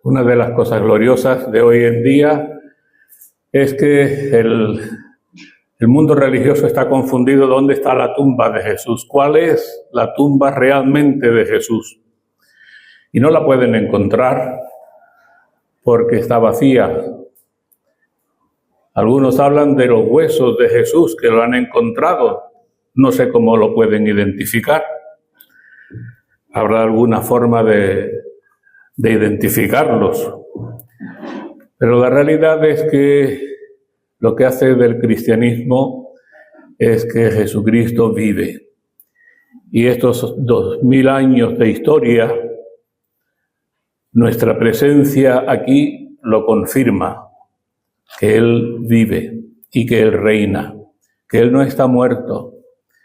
Una de las cosas gloriosas de hoy en día es que el mundo religioso está confundido. ¿Dónde está la tumba de Jesús? ¿Cuál es la tumba realmente de Jesús? Y no la pueden encontrar porque está vacía. Algunos hablan de los huesos de Jesús que lo han encontrado. No sé cómo lo pueden identificar. ¿Habrá alguna forma de identificarlos? Pero la realidad es que lo que hace del cristianismo es que Jesucristo vive. Y estos 2000 años de historia, nuestra presencia aquí lo confirma, que Él vive y que Él reina, que Él no está muerto,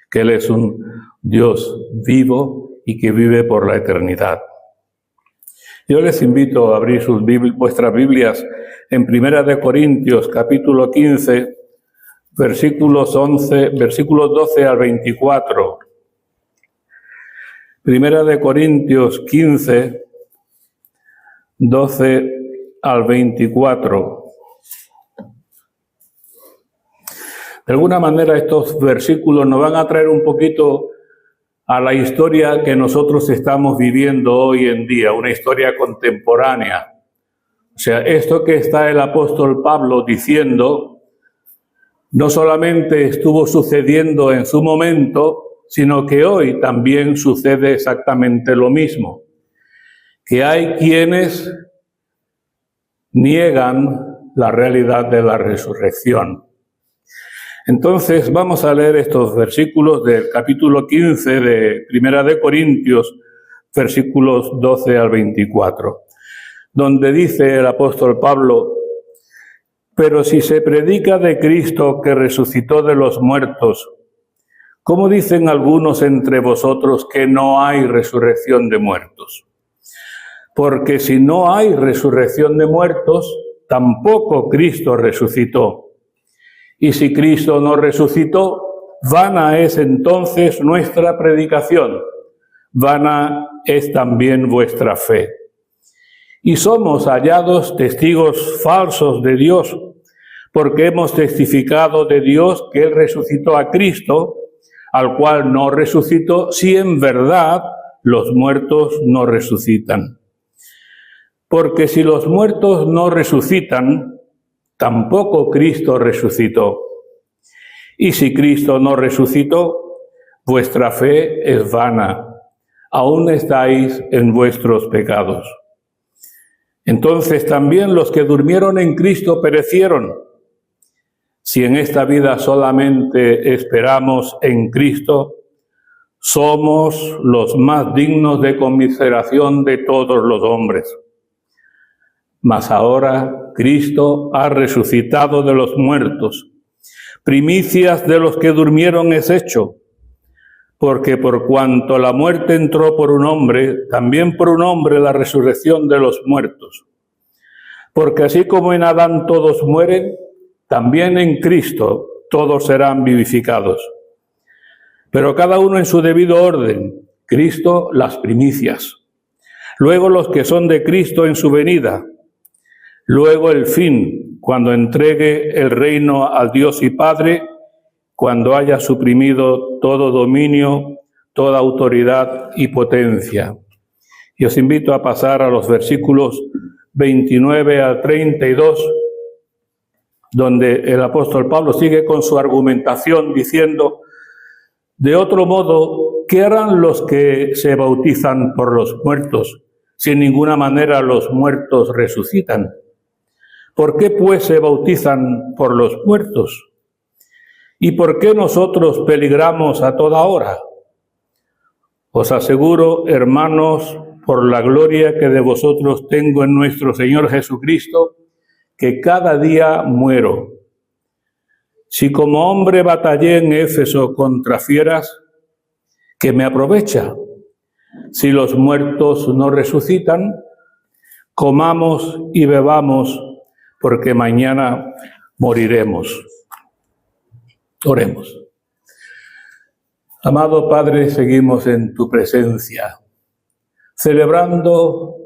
que Él es un Dios vivo y que vive por la eternidad. Yo les invito a abrir vuestras Biblias en 1 Corintios, capítulo 15, versículos 12 al 24. 1 Corintios 15, 12 al 24. De alguna manera estos versículos nos van a traer un poquito a la historia que nosotros estamos viviendo hoy en día, una historia contemporánea. O sea, esto que está el apóstol Pablo diciendo, no solamente estuvo sucediendo en su momento, sino que hoy también sucede exactamente lo mismo. Que hay quienes niegan la realidad de la resurrección. Entonces vamos a leer estos versículos del capítulo 15 de 1 Corintios, versículos 12 al 24, donde dice el apóstol Pablo: pero si se predica de Cristo que resucitó de los muertos, ¿cómo dicen algunos entre vosotros que no hay resurrección de muertos? Porque si no hay resurrección de muertos, tampoco Cristo resucitó. Y si Cristo no resucitó, vana es entonces nuestra predicación, vana es también vuestra fe. Y somos hallados testigos falsos de Dios, porque hemos testificado de Dios que Él resucitó a Cristo, al cual no resucitó, si en verdad los muertos no resucitan. Porque si los muertos no resucitan, tampoco Cristo resucitó. Y si Cristo no resucitó, vuestra fe es vana, aún estáis en vuestros pecados. Entonces también los que durmieron en Cristo perecieron. Si en esta vida solamente esperamos en Cristo, somos los más dignos de conmiseración de todos los hombres. Mas ahora Cristo ha resucitado de los muertos. Primicias de los que durmieron es hecho, porque por cuanto la muerte entró por un hombre, también por un hombre la resurrección de los muertos. Porque así como en Adán todos mueren, también en Cristo todos serán vivificados. Pero cada uno en su debido orden, Cristo las primicias. Luego los que son de Cristo en su venida. Luego el fin, cuando entregue el reino al Dios y Padre, cuando haya suprimido todo dominio, toda autoridad y potencia. Y os invito a pasar a los versículos 29 al 32, donde el apóstol Pablo sigue con su argumentación diciendo: de otro modo, ¿qué harán los que se bautizan por los muertos? Si en ninguna manera los muertos resucitan. ¿Por qué pues se bautizan por los muertos? ¿Y por qué nosotros peligramos a toda hora? Os aseguro, hermanos, por la gloria que de vosotros tengo en nuestro Señor Jesucristo, que cada día muero. Si como hombre batallé en Éfeso contra fieras, ¿qué me aprovecha? Si los muertos no resucitan, comamos y bebamos, porque mañana moriremos. Oremos. Amado Padre, seguimos en tu presencia, celebrando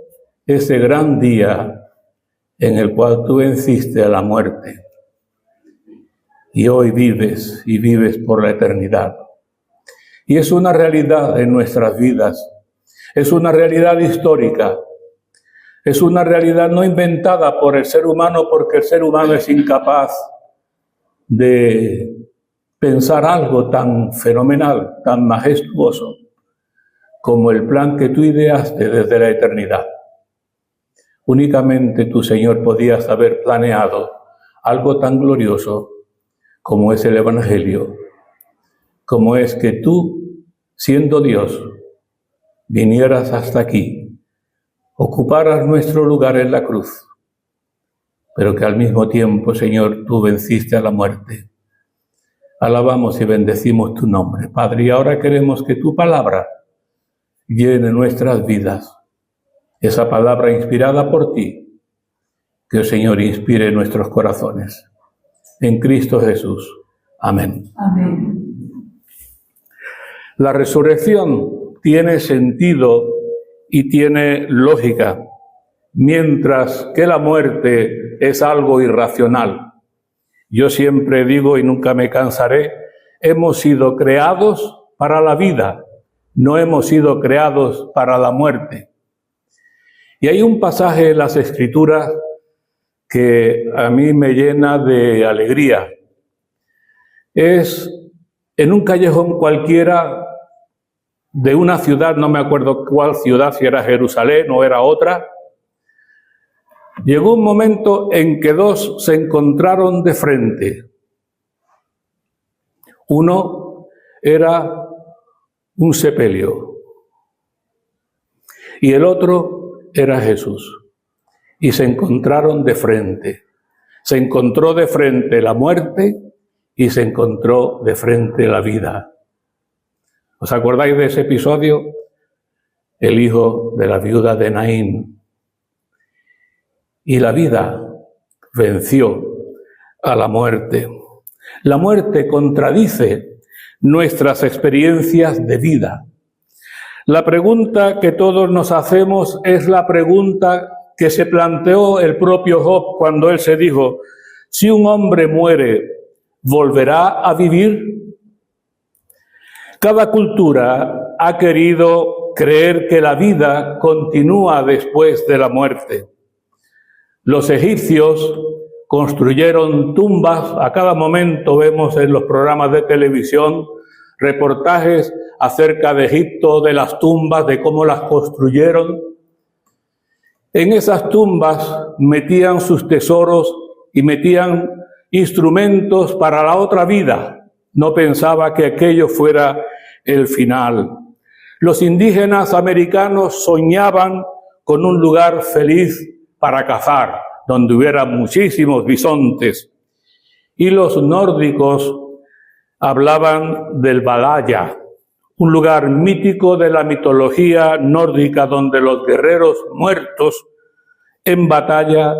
ese gran día en el cual tú venciste a la muerte y hoy vives y vives por la eternidad. Y es una realidad en nuestras vidas, es una realidad histórica, es una realidad no inventada por el ser humano porque el ser humano es incapaz de pensar algo tan fenomenal, tan majestuoso como el plan que tú ideaste desde la eternidad. Únicamente tú, Señor, podías haber planeado algo tan glorioso como es el Evangelio, como es que tú, siendo Dios, vinieras hasta aquí, ocuparas nuestro lugar en la cruz, pero que al mismo tiempo, Señor, tú venciste a la muerte. Alabamos y bendecimos tu nombre, Padre, y ahora queremos que tu palabra llene nuestras vidas, esa palabra inspirada por ti, que el Señor inspire nuestros corazones. En Cristo Jesús. Amén. Amén. La resurrección tiene sentido y tiene lógica, mientras que la muerte es algo irracional. Yo siempre digo y nunca me cansaré, hemos sido creados para la vida, no hemos sido creados para la muerte. Y hay un pasaje en las Escrituras que a mí me llena de alegría. Es en un callejón cualquiera de una ciudad, no me acuerdo cuál ciudad, si era Jerusalén o era otra. Llegó un momento en que dos se encontraron de frente. Uno era un sepelio y el otro era Jesús. Y se encontraron de frente. Se encontró de frente la muerte y se encontró de frente la vida. ¿Os acordáis de ese episodio? El hijo de la viuda de Naín. Y la vida venció a la muerte. La muerte contradice nuestras experiencias de vida. La pregunta que todos nos hacemos es la pregunta que se planteó el propio Job cuando él se dijo, si un hombre muere, ¿volverá a vivir? Cada cultura ha querido creer que la vida continúa después de la muerte. Los egipcios construyeron tumbas, a cada momento vemos en los programas de televisión reportajes acerca de Egipto, de las tumbas, de cómo las construyeron. En esas tumbas metían sus tesoros y metían instrumentos para la otra vida. No pensaba que aquello fuera el final. Los indígenas americanos soñaban con un lugar feliz para cazar, donde hubiera muchísimos bisontes. Y los nórdicos hablaban del Valhalla, un lugar mítico de la mitología nórdica donde los guerreros muertos en batalla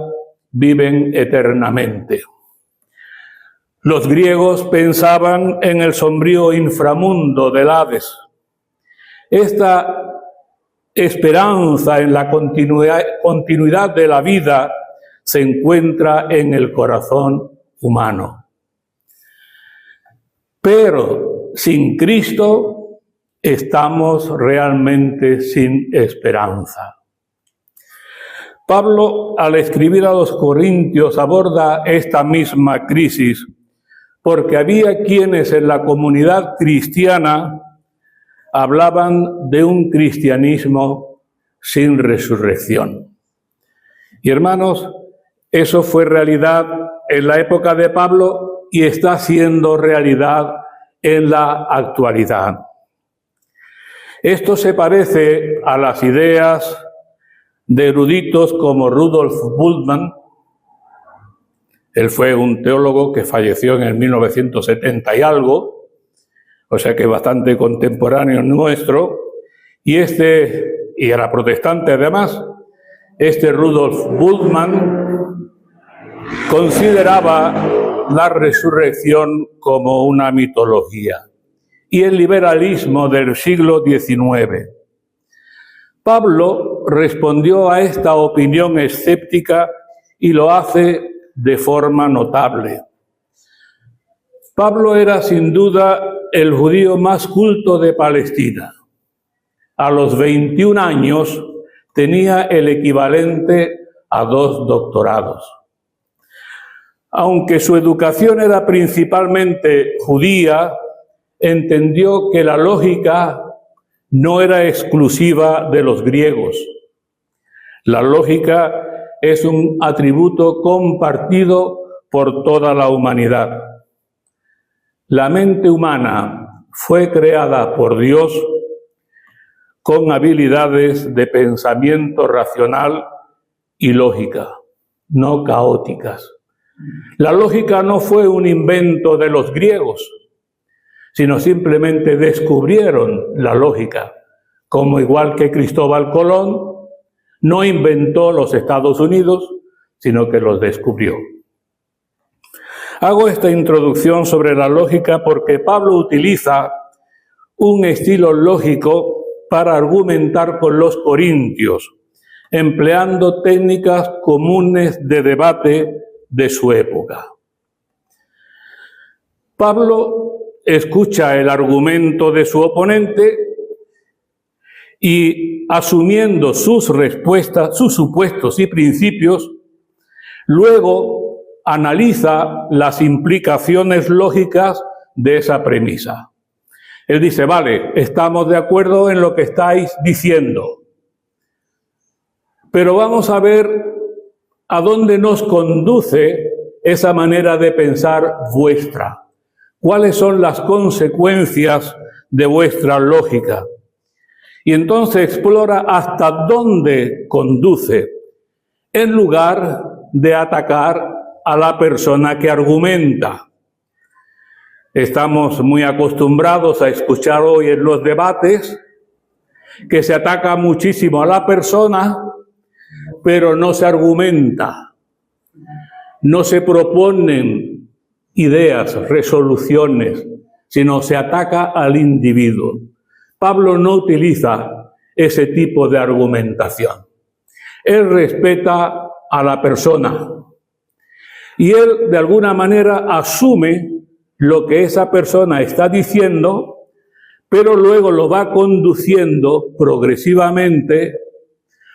viven eternamente. Los griegos pensaban en el sombrío inframundo del Hades. Esta esperanza en la continuidad de la vida se encuentra en el corazón humano. Pero sin Cristo estamos realmente sin esperanza. Pablo, al escribir a los Corintios, aborda esta misma crisis, porque había quienes en la comunidad cristiana hablaban de un cristianismo sin resurrección. Y hermanos, eso fue realidad en la época de Pablo y está siendo realidad en la actualidad. Esto se parece a las ideas de eruditos como Rudolf Bultmann. Él fue un teólogo que falleció en el 1970 y algo, o sea que bastante contemporáneo nuestro, y era protestante además. Este Rudolf Bultmann consideraba la resurrección como una mitología y el liberalismo del siglo XIX. Pablo respondió a esta opinión escéptica y lo hace de forma notable. Pablo era sin duda el judío más culto de Palestina. A los 21 años tenía el equivalente a 2 doctorados. Aunque su educación era principalmente judía, entendió que la lógica no era exclusiva de los griegos. La lógica es un atributo compartido por toda la humanidad. La mente humana fue creada por Dios con habilidades de pensamiento racional y lógica, no caóticas. La lógica no fue un invento de los griegos, sino simplemente descubrieron la lógica, como igual que Cristóbal Colón no inventó los Estados Unidos, sino que los descubrió. Hago esta introducción sobre la lógica porque Pablo utiliza un estilo lógico para argumentar con los corintios, empleando técnicas comunes de debate de su época. Pablo escucha el argumento de su oponente y, asumiendo sus respuestas, sus supuestos y principios, luego analiza las implicaciones lógicas de esa premisa. Él dice, vale, estamos de acuerdo en lo que estáis diciendo, pero vamos a ver a dónde nos conduce esa manera de pensar vuestra. ¿Cuáles son las consecuencias de vuestra lógica? Y entonces explora hasta dónde conduce, en lugar de atacar a la persona que argumenta. Estamos muy acostumbrados a escuchar hoy en los debates que se ataca muchísimo a la persona, pero no se argumenta, no se proponen ideas, resoluciones, sino se ataca al individuo. Pablo no utiliza ese tipo de argumentación. Él respeta a la persona y él de alguna manera asume lo que esa persona está diciendo, pero luego lo va conduciendo progresivamente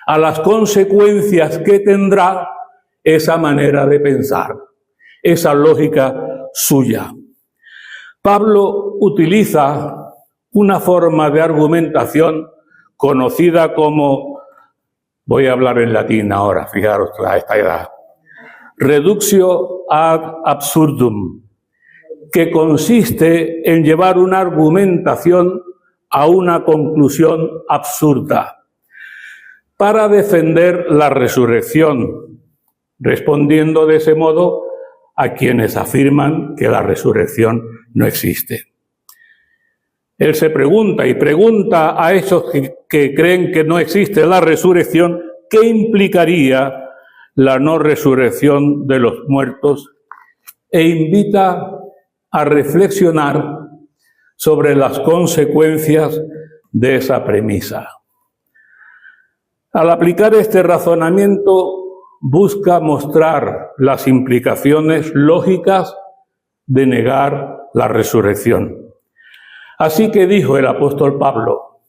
a las consecuencias que tendrá esa manera de pensar, esa lógica suya. Pablo utiliza una forma de argumentación conocida como, voy a hablar en latín ahora, fijaros a esta edad, reductio ad absurdum, que consiste en llevar una argumentación a una conclusión absurda para defender la resurrección, respondiendo de ese modo a quienes afirman que la resurrección no existe. Él se pregunta y pregunta a esos que creen que no existe la resurrección, ¿qué implicaría la no resurrección de los muertos? E invita a reflexionar sobre las consecuencias de esa premisa. Al aplicar este razonamiento, busca mostrar las implicaciones lógicas de negar la resurrección. Así que dijo el apóstol Pablo,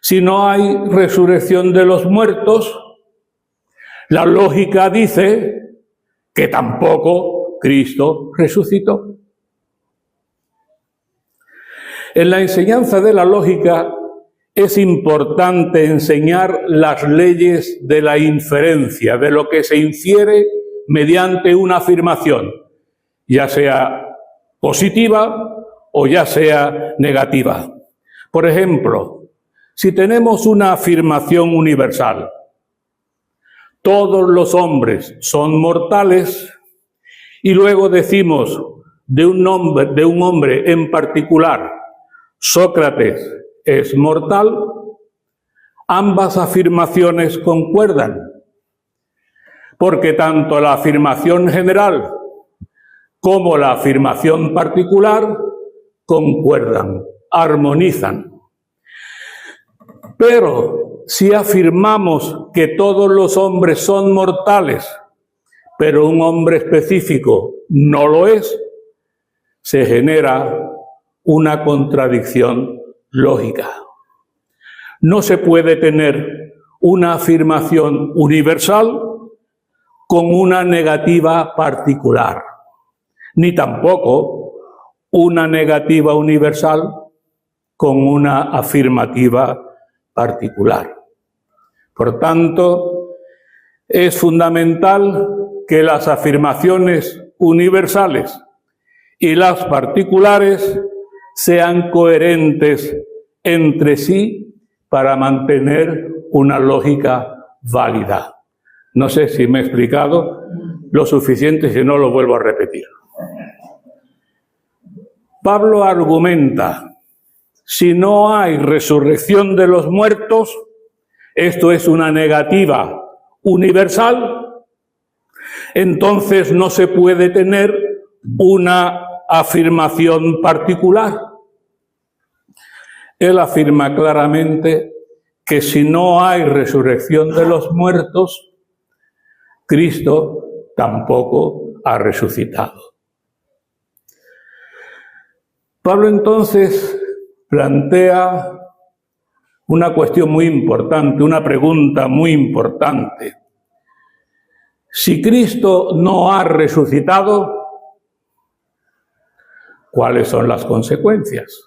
si no hay resurrección de los muertos, la lógica dice que tampoco Cristo resucitó. En la enseñanza de la lógica es importante enseñar las leyes de la inferencia, de lo que se infiere mediante una afirmación, ya sea positiva o ya sea negativa. Por ejemplo, si tenemos una afirmación universal, todos los hombres son mortales, y luego decimos de un hombre en particular, Sócrates es mortal, ambas afirmaciones concuerdan, porque tanto la afirmación general como la afirmación particular concuerdan, armonizan. Pero si afirmamos que todos los hombres son mortales, pero un hombre específico no lo es, se genera una contradicción lógica. No se puede tener una afirmación universal con una negativa particular, ni tampoco una negativa universal con una afirmativa particular. Por tanto, es fundamental que las afirmaciones universales y las particulares sean coherentes entre sí para mantener una lógica válida. No sé si me he explicado lo suficiente, si no lo vuelvo a repetir. Pablo argumenta, si no hay resurrección de los muertos, esto es una negativa universal, entonces no se puede tener una afirmación particular. Él afirma claramente que si no hay resurrección de los muertos, Cristo tampoco ha resucitado. Pablo entonces plantea una cuestión muy importante, una pregunta muy importante. Si Cristo no ha resucitado, ¿cuáles son las consecuencias?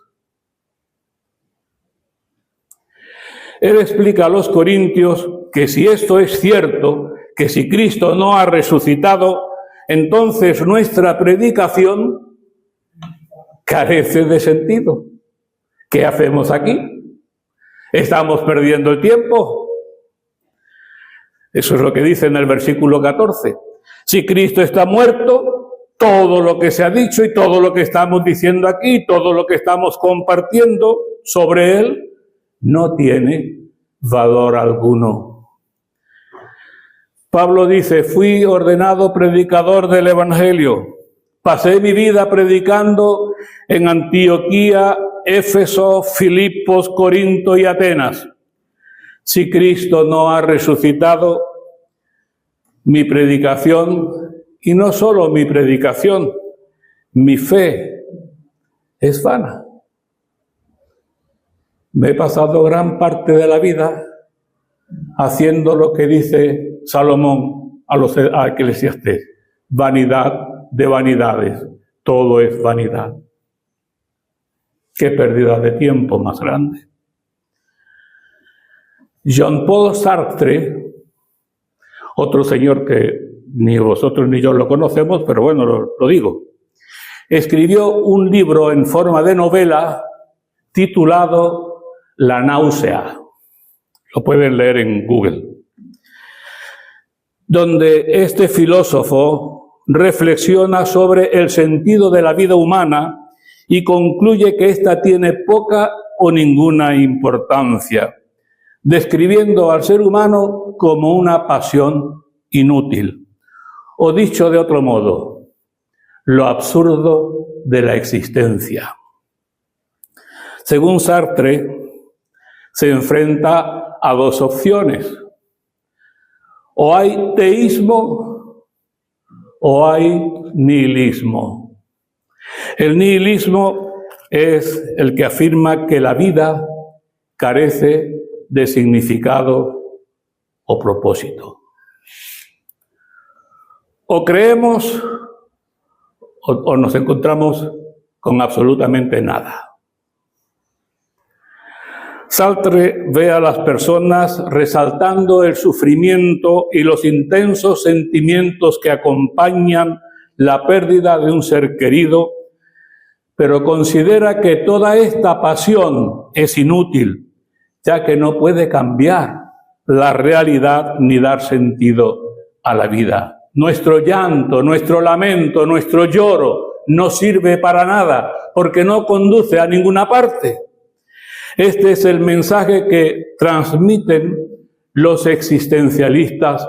Él explica a los corintios que si esto es cierto, que si Cristo no ha resucitado, entonces nuestra predicación carece de sentido. ¿Qué hacemos aquí? ¿Estamos perdiendo el tiempo? Eso es lo que dice en el versículo 14. Si Cristo está muerto, todo lo que se ha dicho y todo lo que estamos diciendo aquí, todo lo que estamos compartiendo sobre Él, no tiene valor alguno. Pablo dice, fui ordenado predicador del Evangelio. Pasé mi vida predicando en Antioquía, Éfeso, Filipos, Corinto y Atenas. Si Cristo no ha resucitado, mi predicación, y no solo mi predicación, mi fe es vana. Me he pasado gran parte de la vida haciendo lo que dice Salomón a Eclesiastés, vanidad de vanidades, todo es vanidad. Qué pérdida de tiempo más grande. Jean-Paul Sartre, otro señor que ni vosotros ni yo lo conocemos, pero bueno, lo digo, escribió un libro en forma de novela titulado La náusea. Lo pueden leer en Google. Donde este filósofo reflexiona sobre el sentido de la vida humana y concluye que ésta tiene poca o ninguna importancia, describiendo al ser humano como una pasión inútil. O dicho de otro modo, lo absurdo de la existencia. Según Sartre, se enfrenta a dos opciones. O hay teísmo o hay nihilismo. El nihilismo es el que afirma que la vida carece de significado o propósito. O creemos o nos encontramos con absolutamente nada. Sartre ve a las personas resaltando el sufrimiento y los intensos sentimientos que acompañan la pérdida de un ser querido, pero considera que toda esta pasión es inútil, ya que no puede cambiar la realidad ni dar sentido a la vida. Nuestro llanto, nuestro lamento, nuestro lloro no sirve para nada, porque no conduce a ninguna parte. Este es el mensaje que transmiten los existencialistas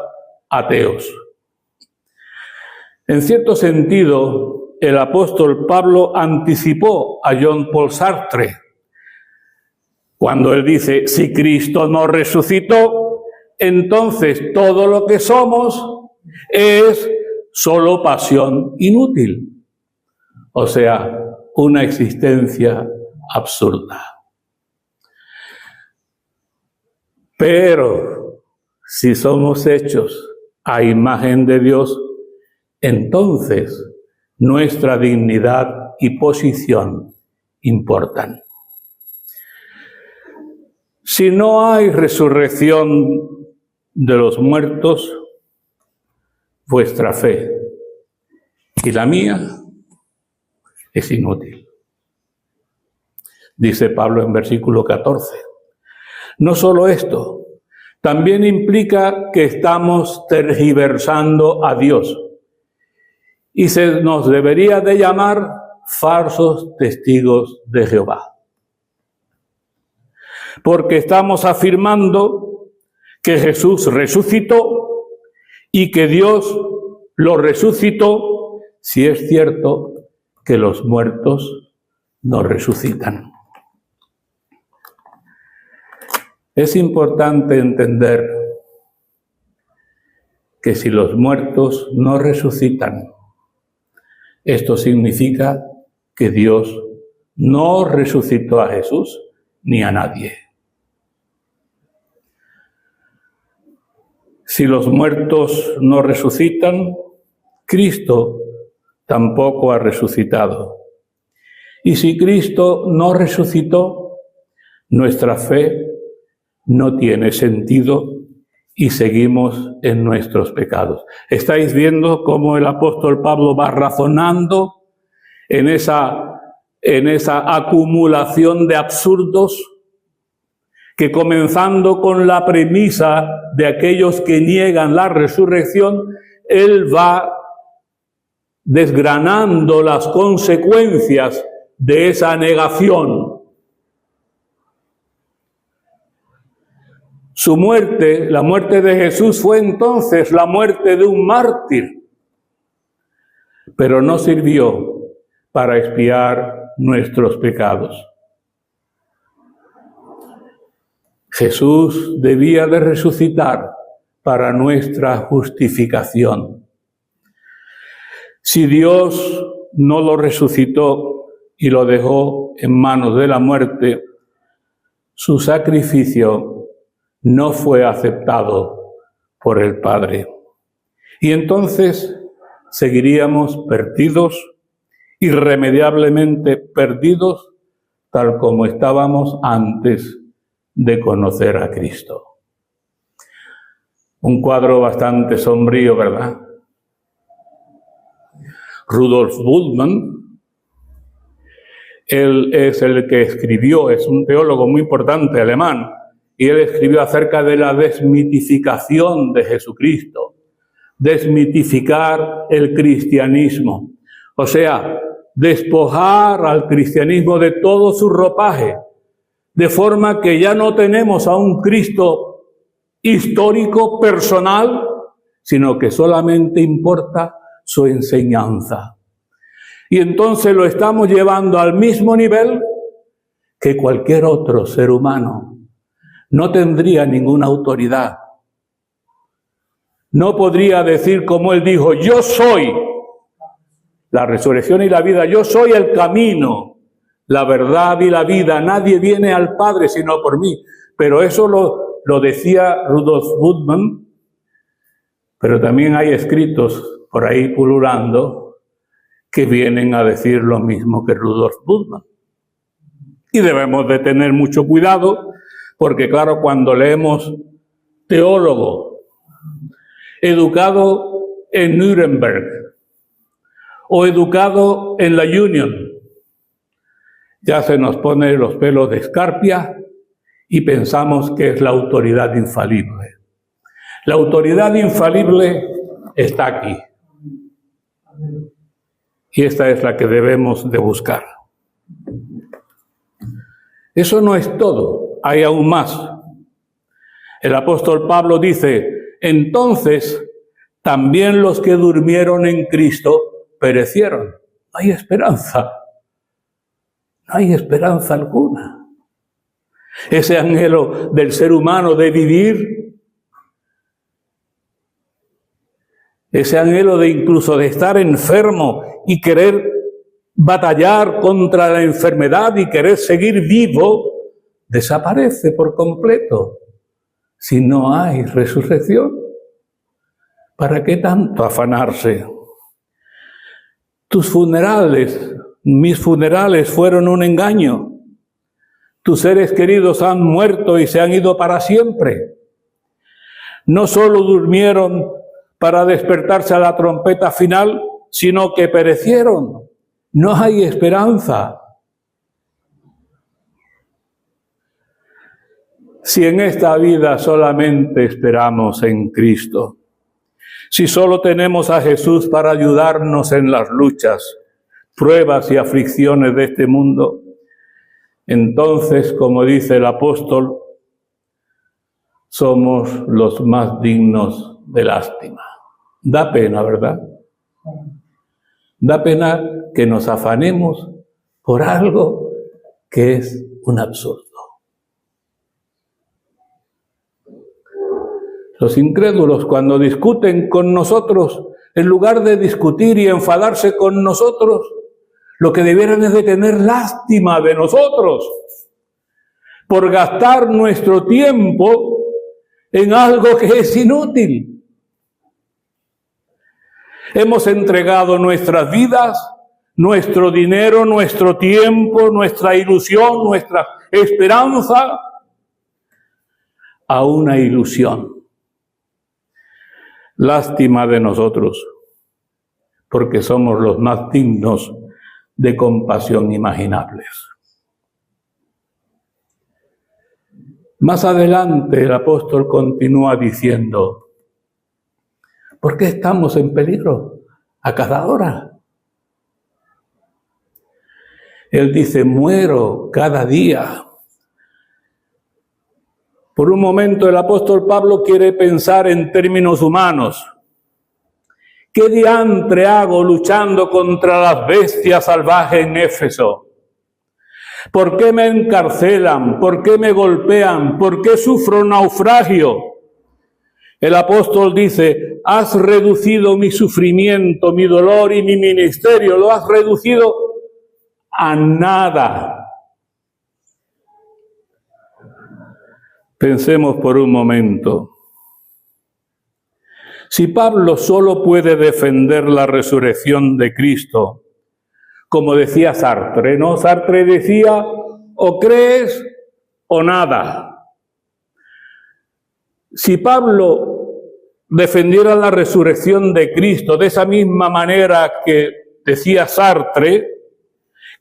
ateos. En cierto sentido, el apóstol Pablo anticipó a Jean-Paul Sartre Cuando él dice, si Cristo no resucitó, entonces todo lo que somos es solo pasión inútil. O sea, una existencia absurda. Pero si somos hechos a imagen de Dios, entonces nuestra dignidad y posición importan. Si no hay resurrección de los muertos, vuestra fe y la mía es inútil. Dice Pablo en versículo 14. No solo esto, también implica que estamos tergiversando a Dios y se nos debería de llamar falsos testigos de Jehová. Porque estamos afirmando que Jesús resucitó y que Dios lo resucitó, si es cierto que los muertos no resucitan. Es importante entender que si los muertos no resucitan, esto significa que Dios no resucitó a Jesús ni a nadie. Si los muertos no resucitan, Cristo tampoco ha resucitado. Y si Cristo no resucitó, nuestra fe no tiene sentido y seguimos en nuestros pecados. ¿Estáis viendo cómo el apóstol Pablo va razonando en esa acumulación de absurdos? Que comenzando con la premisa de aquellos que niegan la resurrección, él va desgranando las consecuencias de esa negación. Su muerte, la muerte de Jesús, fue entonces la muerte de un mártir, pero no sirvió para expiar nuestros pecados. Jesús debía de resucitar para nuestra justificación. Si Dios no lo resucitó y lo dejó en manos de la muerte, su sacrificio no fue aceptado por el Padre. Y entonces seguiríamos perdidos, irremediablemente perdidos, tal como estábamos antes de conocer a Cristo. Un cuadro bastante sombrío, ¿verdad? Rudolf Bultmann, él es el que escribió, es un teólogo muy importante alemán, y él escribió acerca de la desmitificación de Jesucristo, desmitificar el cristianismo, o sea, despojar al cristianismo de todo su ropaje, de forma que ya no tenemos a un Cristo histórico, personal, sino que solamente importa su enseñanza. Y entonces lo estamos llevando al mismo nivel que cualquier otro ser humano. No tendría ninguna autoridad. No podría decir como él dijo, yo soy la resurrección y la vida, yo soy el camino, la verdad y la vida, nadie viene al Padre sino por mí. Pero eso lo decía Rudolf Bultmann, pero también hay escritos por ahí pululando que vienen a decir lo mismo que Rudolf Bultmann. Y debemos de tener mucho cuidado, porque claro, cuando leemos teólogo, educado en Nuremberg o educado en la Union, ya se nos ponen los pelos de escarpia y pensamos que es la autoridad infalible. La autoridad infalible está aquí. Y esta es la que debemos de buscar. Eso no es todo, hay aún más. El apóstol Pablo dice, entonces también los que durmieron en Cristo perecieron. No hay esperanza. No hay esperanza alguna. ese anhelo del ser humano de vivir, ese anhelo de incluso de estar enfermo y querer batallar contra la enfermedad y querer seguir vivo, desaparece por completo si no hay resurrección. ¿Para qué tanto afanarse? Tus funerales, mis funerales fueron un engaño. Tus seres queridos han muerto y se han ido para siempre. No solo durmieron para despertarse a la trompeta final, sino que perecieron. No hay esperanza. Si en esta vida solamente esperamos en Cristo, si solo tenemos a Jesús para ayudarnos en las luchas, pruebas y aflicciones de este mundo, entonces, como dice el apóstol, somos los más dignos de lástima. Da pena, ¿verdad? Da pena que nos afanemos por algo que es un absurdo. Los incrédulos, cuando discuten con nosotros, en lugar de discutir y enfadarse con nosotros, lo que debieran es de tener lástima de nosotros por gastar nuestro tiempo en algo que es inútil. Hemos entregado nuestras vidas, nuestro dinero, nuestro tiempo, nuestra ilusión, nuestra esperanza a una ilusión. Lástima de nosotros, porque somos los más dignos de compasión imaginables. Más adelante el apóstol continúa diciendo, ¿por qué estamos en peligro a cada hora? Él dice, muero cada día. Por un momento el apóstol Pablo quiere pensar en términos humanos. ¿Qué diantre hago luchando contra las bestias salvajes en Éfeso? ¿Por qué me encarcelan? ¿Por qué me golpean? ¿Por qué sufro naufragio? El apóstol dice, has reducido mi sufrimiento, mi dolor y mi ministerio, lo has reducido a nada. Pensemos por un momento. Si Pablo solo puede defender la resurrección de Cristo, como decía Sartre, ¿no? Sartre decía, o crees o nada. Si Pablo defendiera la resurrección de Cristo de esa misma manera que decía Sartre,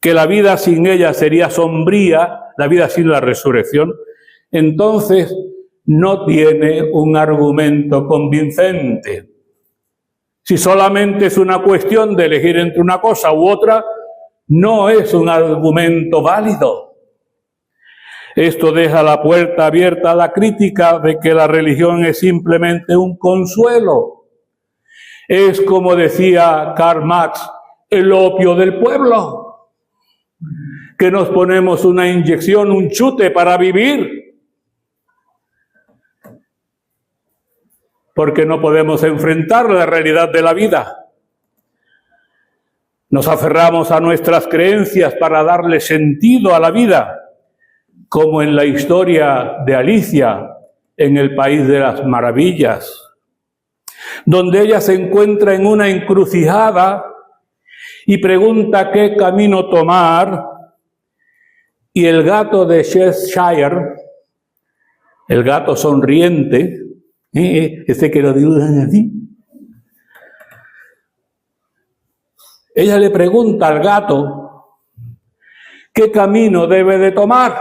que la vida sin ella sería sombría, la vida sin la resurrección, entonces no tiene un argumento convincente. Si solamente es una cuestión de elegir entre una cosa u otra, no es un argumento válido. Esto deja la puerta abierta a la crítica de que la religión es simplemente un consuelo. Es, como decía Karl Marx, el opio del pueblo, que nos ponemos una inyección, un chute para vivir, porque no podemos enfrentar la realidad de la vida. Nos aferramos a nuestras creencias para darle sentido a la vida, como en la historia de Alicia en el País de las Maravillas, donde ella se encuentra en una encrucijada y pregunta qué camino tomar, y el gato de Cheshire, el gato sonriente, ese que lo dibujan así, ella le pregunta al gato qué camino debe de tomar.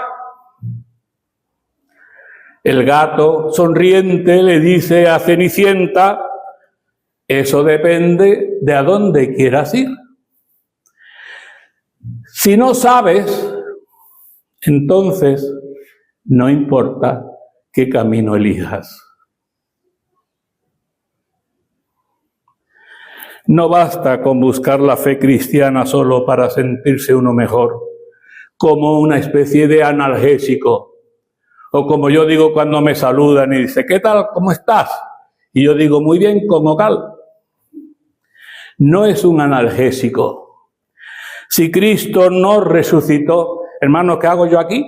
El gato sonriente le dice a Cenicienta, eso depende de a dónde quieras ir. Si no sabes, entonces no importa qué camino elijas. No basta con buscar la fe cristiana solo para sentirse uno mejor, como una especie de analgésico. O como yo digo cuando me saludan y dice, ¿qué tal? ¿Cómo estás? Y yo digo, muy bien, como tal. No es un analgésico. Si Cristo no resucitó, hermano, ¿qué hago yo aquí?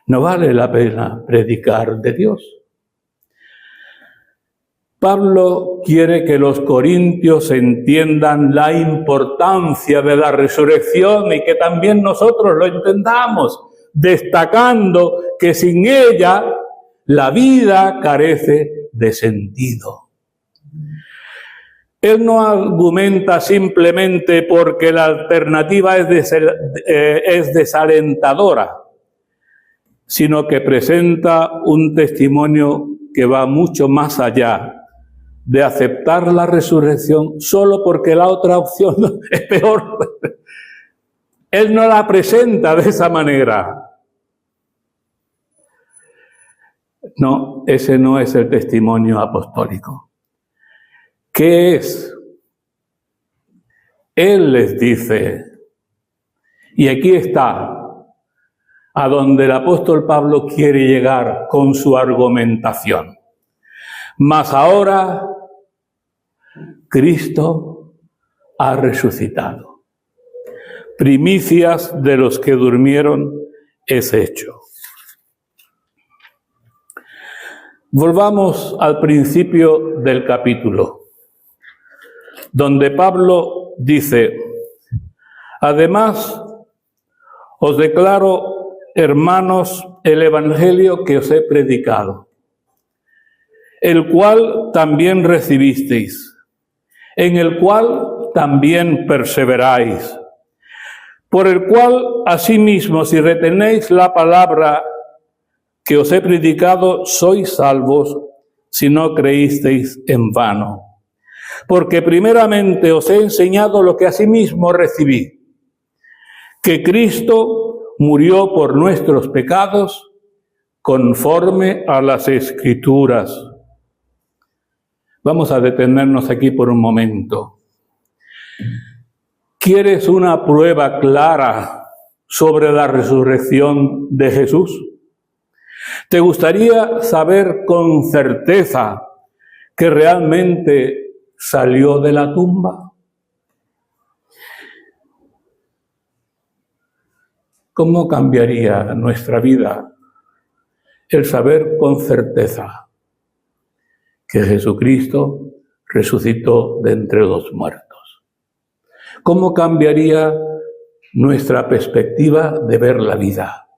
No vale la pena predicar de Dios. Pablo quiere que los corintios entiendan la importancia de la resurrección y que también nosotros lo entendamos, destacando que sin ella la vida carece de sentido. Él no argumenta simplemente porque la alternativa es desalentadora, sino que presenta un testimonio que va mucho más allá de aceptar la resurrección solo porque la otra opción es peor. Él no la presenta de esa manera. No, ese no es el testimonio apostólico. ¿Qué es? Él les dice, y aquí está, a donde el apóstol Pablo quiere llegar con su argumentación. Mas ahora Cristo ha resucitado. Primicias de los que durmieron es hecho. Volvamos al principio del capítulo, donde Pablo dice, además os declaro, hermanos, el evangelio que os he predicado, el cual también recibisteis, en el cual también perseveráis, por el cual asimismo, si retenéis la palabra que os he predicado, sois salvos, si no creísteis en vano. Porque primeramente os he enseñado lo que asimismo recibí, que Cristo murió por nuestros pecados conforme a las Escrituras. Vamos a detenernos aquí por un momento. ¿Quieres una prueba clara sobre la resurrección de Jesús? ¿Te gustaría saber con certeza que realmente salió de la tumba? ¿Cómo cambiaría nuestra vida el saber con certeza que Jesucristo resucitó de entre los muertos? ¿Cómo cambiaría nuestra perspectiva de ver la vida?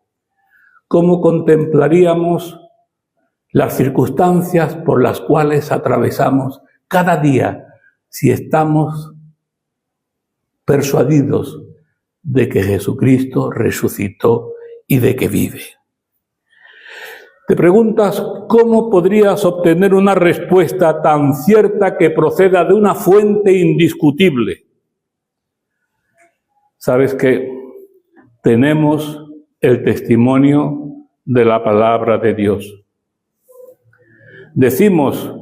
¿Cómo contemplaríamos las circunstancias por las cuales atravesamos cada día si estamos persuadidos de que Jesucristo resucitó y de que vive? Te preguntas, ¿cómo podrías obtener una respuesta tan cierta que proceda de una fuente indiscutible? ¿Sabes qué? Tenemos el testimonio de la palabra de Dios. Decimos,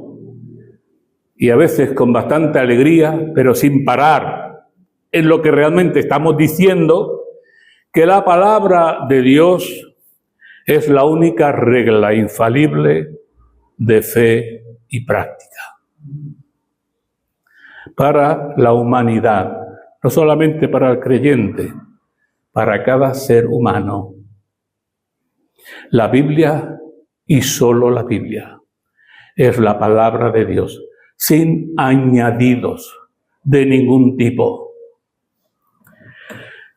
y a veces con bastante alegría, pero sin parar en lo que realmente estamos diciendo, que la palabra de Dios es la única regla infalible de fe y práctica para la humanidad, no solamente para el creyente, para cada ser humano. La Biblia, y solo la Biblia, es la palabra de Dios, sin añadidos de ningún tipo.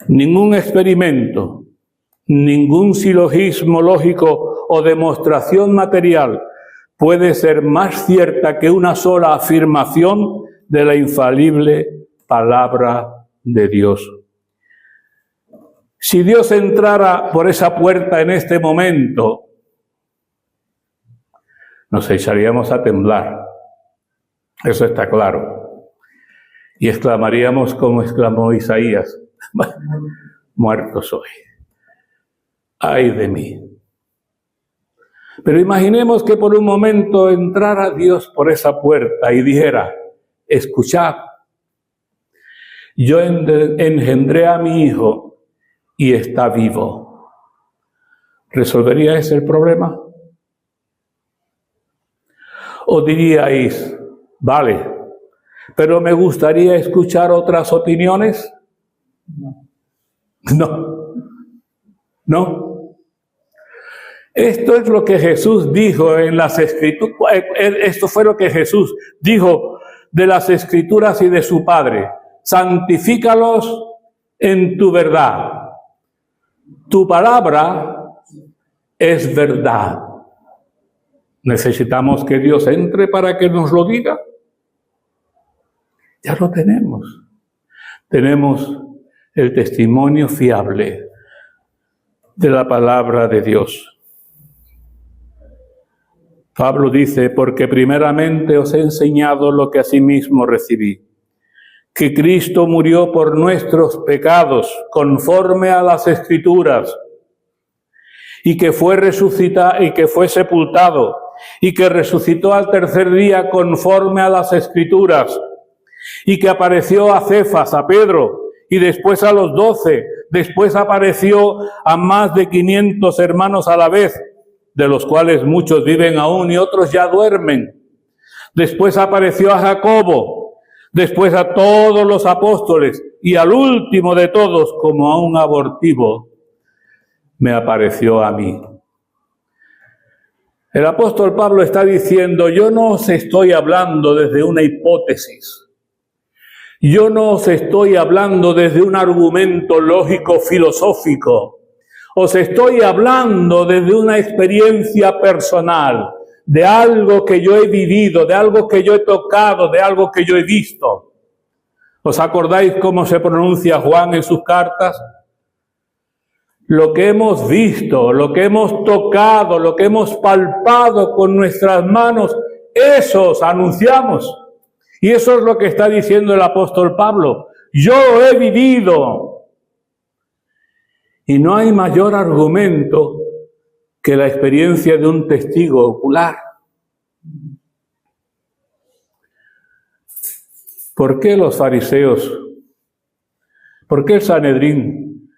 Ningún experimento, ningún silogismo lógico o demostración material puede ser más cierta que una sola afirmación de la infalible palabra de Dios. Si Dios entrara por esa puerta en este momento, nos echaríamos a temblar. Eso está claro. Y exclamaríamos como exclamó Isaías, muerto soy. ¡Ay de mí! Pero imaginemos que por un momento entrara Dios por esa puerta y dijera, escuchad, yo engendré a mi hijo y está vivo. ¿Resolvería ese el problema? ¿O diríais, vale, pero me gustaría escuchar otras opiniones? No. Esto es lo que Jesús dijo en las Escrituras. Esto fue lo que Jesús dijo de las Escrituras y de su Padre. Santifícalos en tu verdad. Tu palabra es verdad. ¿Necesitamos que Dios entre para que nos lo diga? Ya lo tenemos. Tenemos el testimonio fiable de la palabra de Dios. Pablo dice, porque primeramente os he enseñado lo que asimismo recibí, que Cristo murió por nuestros pecados conforme a las Escrituras, y que fue resucitado y que fue sepultado, y que resucitó al tercer día conforme a las Escrituras, y que apareció a Cefas, a Pedro, y después a los 12, después apareció a más de 500 hermanos a la vez, de los cuales muchos viven aún y otros ya duermen. Después apareció a Jacobo, después a todos los apóstoles, y al último de todos, como a un abortivo, me apareció a mí. El apóstol Pablo está diciendo, yo no os estoy hablando desde una hipótesis. Yo no os estoy hablando desde un argumento lógico filosófico. Os estoy hablando desde una experiencia personal, de algo que yo he vivido, de algo que yo he tocado, de algo que yo he visto. ¿Os acordáis cómo se pronuncia Juan en sus cartas? Lo que hemos visto, lo que hemos tocado, lo que hemos palpado con nuestras manos, eso os anunciamos. Y eso es lo que está diciendo el apóstol Pablo. Yo lo he vivido. Y no hay mayor argumento que la experiencia de un testigo ocular. ¿Por qué los fariseos, por qué el Sanedrín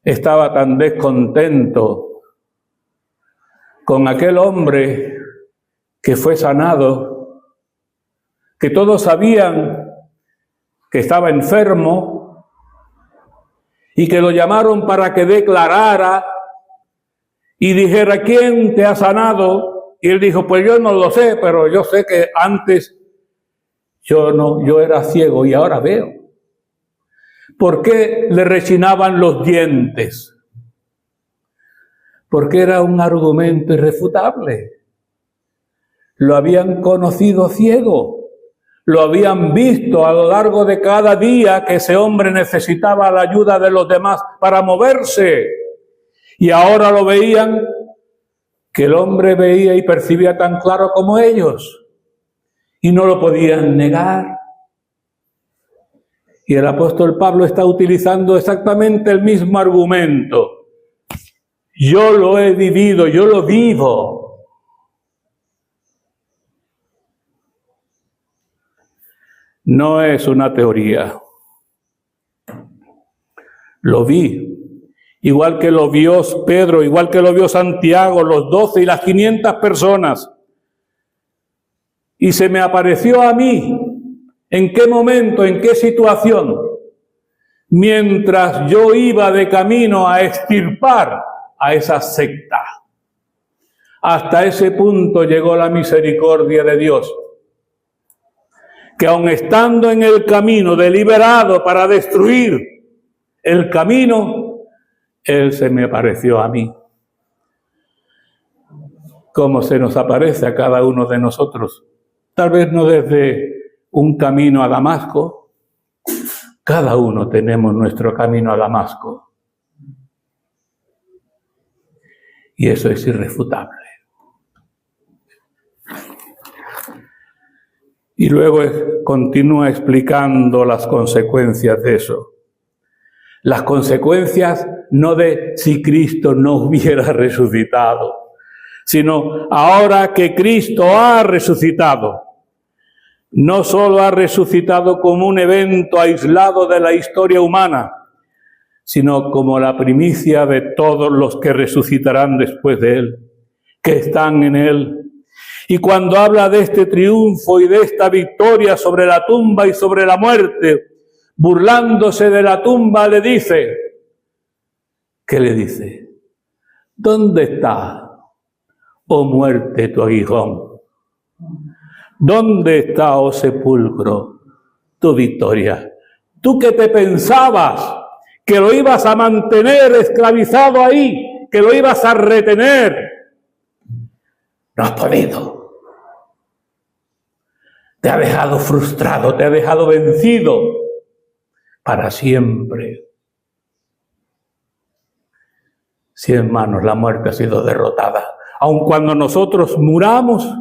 estaba tan descontento con aquel hombre que fue sanado, que todos sabían que estaba enfermo, y que lo llamaron para que declarara y dijera, ¿quién te ha sanado? Y él dijo, pues yo no lo sé, pero yo sé que antes yo era ciego y ahora veo. ¿Por qué le rechinaban los dientes? Porque era un argumento irrefutable. Lo habían conocido ciego. Lo habían visto a lo largo de cada día que ese hombre necesitaba la ayuda de los demás para moverse. Y ahora lo veían, que el hombre veía y percibía tan claro como ellos. Y no lo podían negar. Y el apóstol Pablo está utilizando exactamente el mismo argumento. Yo lo he vivido, yo lo vivo. No es una teoría. Lo vi. Igual que lo vio Pedro, igual que lo vio Santiago, los 12 y las 500 personas. Y se me apareció a mí. ¿En qué momento? ¿En qué situación? Mientras yo iba de camino a extirpar a esa secta. Hasta ese punto llegó la misericordia de Dios. Que aun estando en el camino deliberado para destruir el camino, Él se me apareció a mí. Como se nos aparece a cada uno de nosotros. Tal vez no desde un camino a Damasco. Cada uno tenemos nuestro camino a Damasco. Y eso es irrefutable. Y luego continúa explicando las consecuencias de eso. Las consecuencias no de si Cristo no hubiera resucitado, sino ahora que Cristo ha resucitado. No solo ha resucitado como un evento aislado de la historia humana, sino como la primicia de todos los que resucitarán después de él, que están en él. Y cuando habla de este triunfo y de esta victoria sobre la tumba y sobre la muerte, burlándose de la tumba, le dice, ¿qué le dice? ¿Dónde está, oh muerte, tu aguijón? ¿Dónde está, oh sepulcro, tu victoria? Tú que te pensabas que lo ibas a mantener esclavizado ahí, que lo ibas a retener, no has podido. Te ha dejado frustrado, te ha dejado vencido para siempre. Sí, hermanos, la muerte ha sido derrotada. Aun cuando nosotros muramos,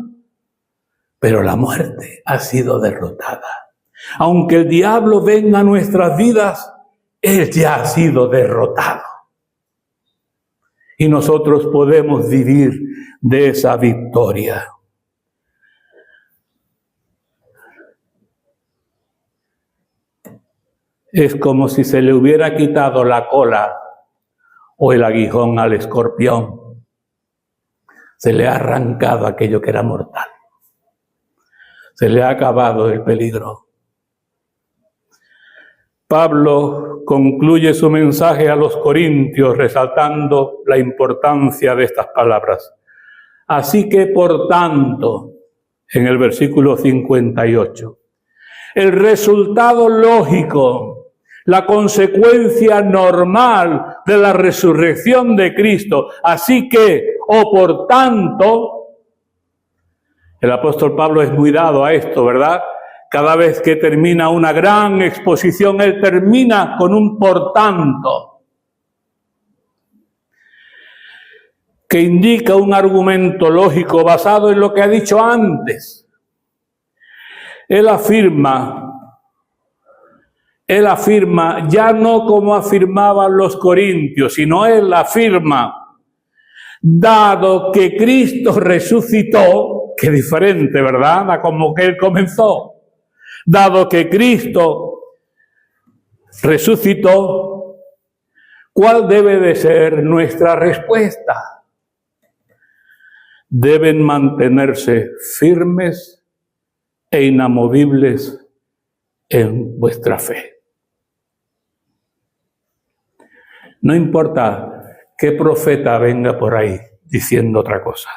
pero la muerte ha sido derrotada. Aunque el diablo venga a nuestras vidas, él ya ha sido derrotado. Y nosotros podemos vivir de esa victoria. Es como si se le hubiera quitado la cola o el aguijón al escorpión. Se le ha arrancado aquello que era mortal. Se le ha acabado el peligro. Pablo concluye su mensaje a los corintios resaltando la importancia de estas palabras. Así que, por tanto, en el versículo 58, el resultado lógico, la consecuencia normal de la resurrección de Cristo. Así que, o por tanto, el apóstol Pablo es muy dado a esto, ¿verdad? Cada vez que termina una gran exposición, él termina con un por tanto, que indica un argumento lógico basado en lo que ha dicho antes. Él afirma, ya no como afirmaban los corintios, sino él afirma, dado que Cristo resucitó, que diferente, ¿verdad?, a como que él comenzó. Dado que Cristo resucitó, ¿cuál debe de ser nuestra respuesta? Deben mantenerse firmes e inamovibles en vuestra fe. No importa qué profeta venga por ahí diciendo otra cosa,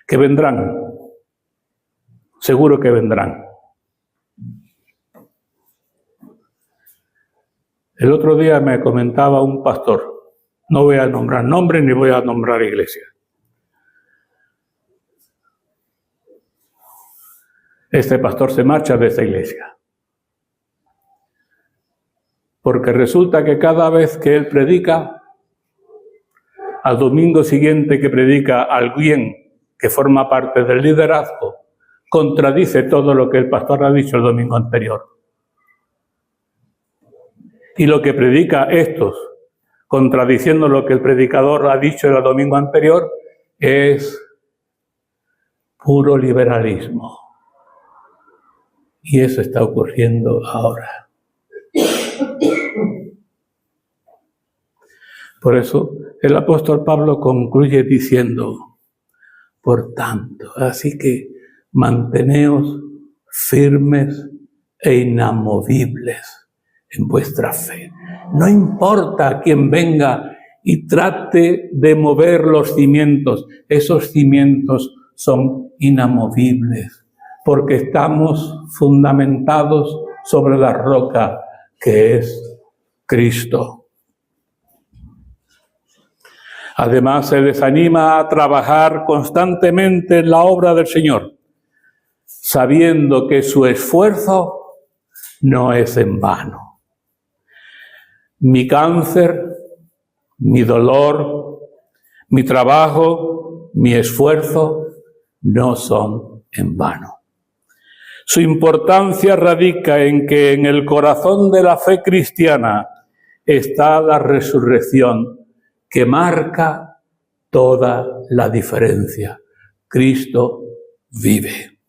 que vendrán, seguro que vendrán. El otro día me comentaba un pastor, no voy a nombrar nombres ni voy a nombrar iglesia. Este pastor se marcha de esa iglesia. Porque resulta que cada vez que él predica, al domingo siguiente que predica alguien que forma parte del liderazgo, contradice todo lo que el pastor ha dicho el domingo anterior. Y lo que predica estos, contradiciendo lo que el predicador ha dicho el domingo anterior, es puro liberalismo. Y eso está ocurriendo ahora. Por eso el apóstol Pablo concluye diciendo, por tanto, así que manteneos firmes e inamovibles en vuestra fe. No importa quién venga y trate de mover los cimientos, esos cimientos son inamovibles, porque estamos fundamentados sobre la roca que es Cristo. Además, se les anima a trabajar constantemente en la obra del Señor, sabiendo que su esfuerzo no es en vano. Mi cáncer, mi dolor, mi trabajo, mi esfuerzo no son en vano. Su importancia radica en que en el corazón de la fe cristiana está la resurrección que marca toda la diferencia. Cristo vive.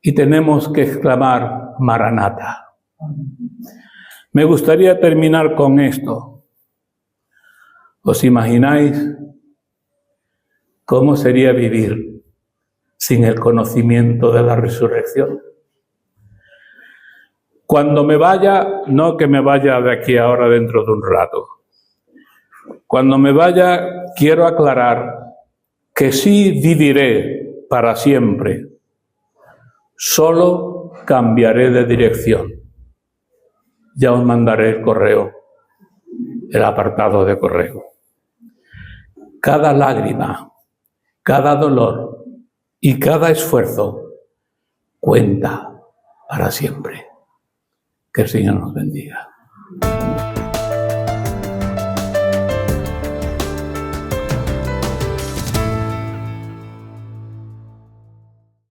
Y tenemos que exclamar, Maranatha. Me gustaría terminar con esto. ¿Os imagináis cómo sería vivir sin el conocimiento de la resurrección? Cuando me vaya, no que me vaya de aquí ahora dentro de un rato. Cuando me vaya, quiero aclarar que sí viviré para siempre. Solo cambiaré de dirección. Ya os mandaré el correo, el apartado de correo. Cada lágrima, cada dolor y cada esfuerzo cuenta para siempre. Que el Señor nos bendiga.